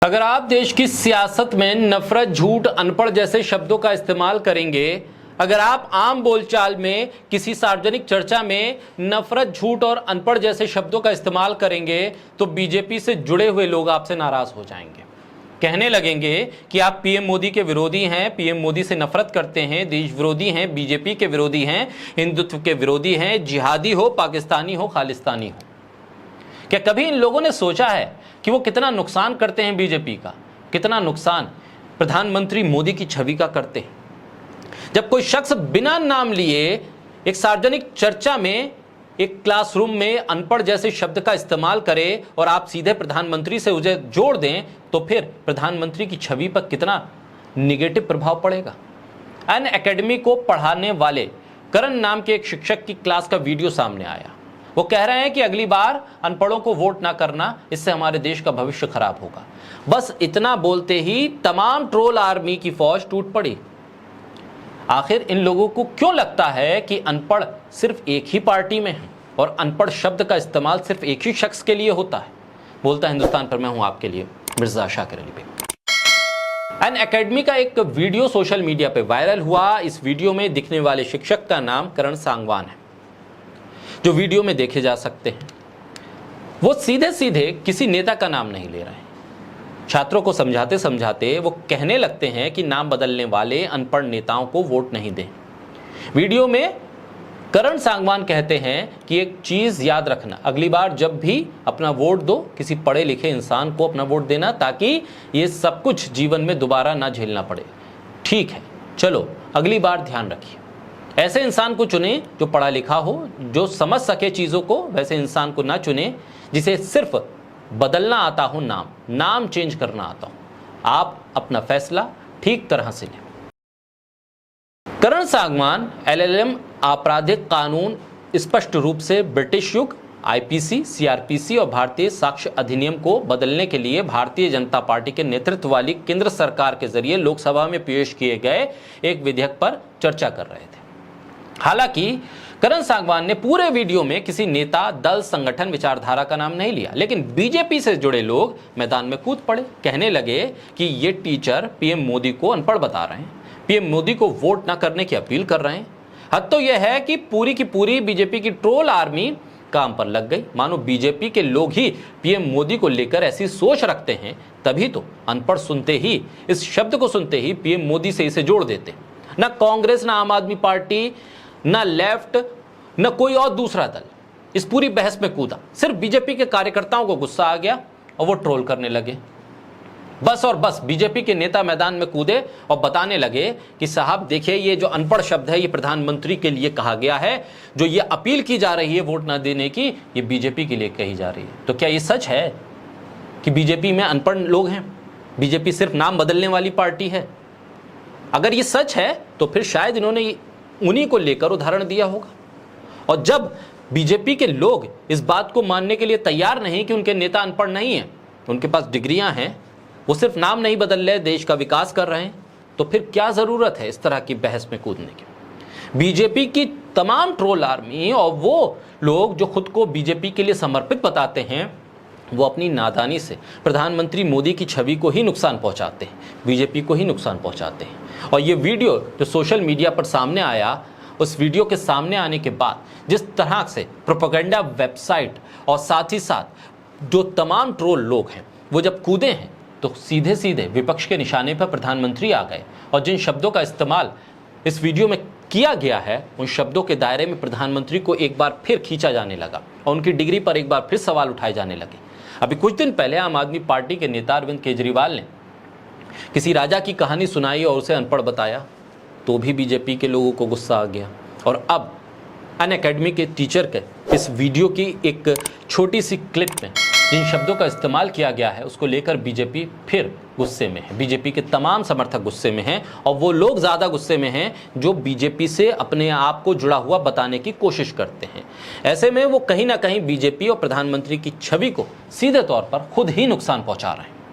अगर आप देश की सियासत में नफरत, झूठ, अनपढ़ जैसे शब्दों का इस्तेमाल करेंगे, अगर आप आम बोलचाल में किसी सार्वजनिक चर्चा में नफरत, झूठ और अनपढ़ जैसे शब्दों का इस्तेमाल करेंगे तो बीजेपी से जुड़े हुए लोग आपसे नाराज हो जाएंगे। कहने लगेंगे कि आप पीएम मोदी के विरोधी हैं, पीएम मोदी से नफरत करते हैं, देश विरोधी हैं, बीजेपी के विरोधी हैं, हिंदुत्व के विरोधी हैं, जिहादी हो, पाकिस्तानी हो, खालिस्तानी हो। क्या कभी इन लोगों ने सोचा है कि वो कितना नुकसान करते हैं बीजेपी का, कितना नुकसान प्रधानमंत्री मोदी की छवि का करते हैं? जब कोई शख्स बिना नाम लिए एक सार्वजनिक चर्चा में, एक क्लासरूम में अनपढ़ जैसे शब्द का इस्तेमाल करे और आप सीधे प्रधानमंत्री से उसे जोड़ दें, तो फिर प्रधानमंत्री की छवि पर कितना निगेटिव प्रभाव पड़ेगा। अन एकेडमी को पढ़ाने वाले करण नाम के एक शिक्षक की क्लास का वीडियो सामने आया। वो कह रहे हैं कि अगली बार अनपढ़ों को वोट ना करना, इससे हमारे देश का भविष्य खराब होगा। बस इतना बोलते ही तमाम ट्रोल आर्मी की फौज टूट पड़ी। आखिर इन लोगों को क्यों लगता है कि अनपढ़ सिर्फ एक ही पार्टी में है और अनपढ़ शब्द का इस्तेमाल सिर्फ एक ही शख्स के लिए होता है? बोलता हिंदुस्तान पर मैं हूं आपके लिए मिर्जा शाकिर अली बेग। अन एकेडमी का एक वीडियो सोशल मीडिया पे वायरल हुआ। इस वीडियो में दिखने वाले शिक्षक का नाम करण सांगवान है, जो वीडियो में देखे जा सकते हैं। वो सीधे सीधे किसी नेता का नाम नहीं ले रहे हैं। छात्रों को समझाते समझाते वो कहने लगते हैं कि नाम बदलने वाले अनपढ़ नेताओं को वोट नहीं दें। वीडियो में करण सांगवान कहते हैं कि एक चीज याद रखना, अगली बार जब भी अपना वोट दो, किसी पढ़े लिखे इंसान को अपना वोट देना, ताकि ये सब कुछ जीवन में दोबारा ना झेलना पड़े। ठीक है, चलो अगली बार ध्यान रखिए। ऐसे इंसान को चुने जो पढ़ा लिखा हो, जो समझ सके चीज़ों को। वैसे इंसान को ना चुने जिसे सिर्फ बदलना आता हो, नाम चेंज करना आता हो। आप अपना फैसला ठीक तरह से लें। करण सांगवान एलएलएम आपराधिक कानून स्पष्ट रूप से ब्रिटिश युग, आईपीसी, सीआरपीसी और भारतीय साक्ष्य अधिनियम को बदलने के लिए भारतीय जनता पार्टी के नेतृत्व वाली केंद्र सरकार के जरिए लोकसभा में पेश किए गए एक विधेयक पर चर्चा कर रहे थे। हालांकि करण सांगवान ने पूरे वीडियो में किसी नेता, दल, संगठन, विचारधारा का नाम नहीं लिया, लेकिन बीजेपी से जुड़े लोग मैदान में कूद पड़े। कहने लगे कि ये टीचर पीएम मोदी को अनपढ़ बता रहे हैं, पीएम मोदी को वोट ना करने की अपील कर रहे हैं। हद तो यह है कि पूरी की पूरी बीजेपी की ट्रोल आर्मी काम पर लग गई। मानो बीजेपी के लोग ही पीएम मोदी को लेकर ऐसी सोच रखते हैं, तभी तो अनपढ़ सुनते ही, इस शब्द को सुनते ही पीएम मोदी से इसे जोड़ देते। ना कांग्रेस, ना आम आदमी पार्टी, ना लेफ्ट, ना कोई और दूसरा दल इस पूरी बहस में कूदा। सिर्फ बीजेपी के कार्यकर्ताओं को गुस्सा आ गया और वो ट्रोल करने लगे। बस और बस बीजेपी के नेता मैदान में कूदे और बताने लगे कि साहब देखिए, ये जो अनपढ़ शब्द है ये प्रधानमंत्री के लिए कहा गया है, जो ये अपील की जा रही है वोट ना देने की, ये बीजेपी के लिए कही जा रही है। तो क्या ये सच है कि बीजेपी में अनपढ़ लोग हैं? बीजेपी सिर्फ नाम बदलने वाली पार्टी है? अगर ये सच है तो फिर शायद इन्होंने उन्हीं को लेकर उदाहरण दिया होगा। और जब बीजेपी के लोग इस बात को मानने के लिए तैयार नहीं कि उनके नेता अनपढ़ नहीं हैं, उनके पास डिग्रियां हैं, वो सिर्फ नाम नहीं बदल रहे, देश का विकास कर रहे हैं, तो फिर क्या जरूरत है इस तरह की बहस में कूदने की? बीजेपी की तमाम ट्रोल आर्मी और वो लोग जो खुद को बीजेपी के लिए समर्पित बताते हैं, वो अपनी नादानी से प्रधानमंत्री मोदी की छवि को ही नुकसान पहुंचाते हैं, बीजेपी को ही नुकसान पहुंचाते हैं। और ये वीडियो जो सोशल मीडिया पर सामने आया, उस वीडियो के सामने आने के बाद जिस तरह से प्रोपेगेंडा वेबसाइट और साथ ही साथ जो तमाम ट्रोल लोग हैं वो जब कूदे हैं, तो सीधे सीधे विपक्ष के निशाने पर प्रधानमंत्री आ गए। और जिन शब्दों का इस्तेमाल इस वीडियो में किया गया है, उन शब्दों के दायरे में प्रधानमंत्री को एक बार फिर खींचा जाने लगा और उनकी डिग्री पर एक बार फिर सवाल उठाए जाने लगे। अभी कुछ दिन पहले आम आदमी पार्टी के नेता अरविंद केजरीवाल ने किसी राजा की कहानी सुनाई और उसे अनपढ़ बताया, तो भी बीजेपी के लोगों को गुस्सा आ गया। और अब अन एकेडमी के टीचर के इस वीडियो की एक छोटी सी क्लिप में जिन शब्दों का इस्तेमाल किया गया है, उसको लेकर बीजेपी फिर गुस्से में है। बीजेपी के तमाम समर्थक गुस्से में हैं और वो लोग ज़्यादा गुस्से में हैं जो बीजेपी से अपने आप को जुड़ा हुआ बताने की कोशिश करते हैं। ऐसे में वो कहीं ना कहीं बीजेपी और प्रधानमंत्री की छवि को सीधे तौर पर खुद ही नुकसान पहुंचा रहे हैं।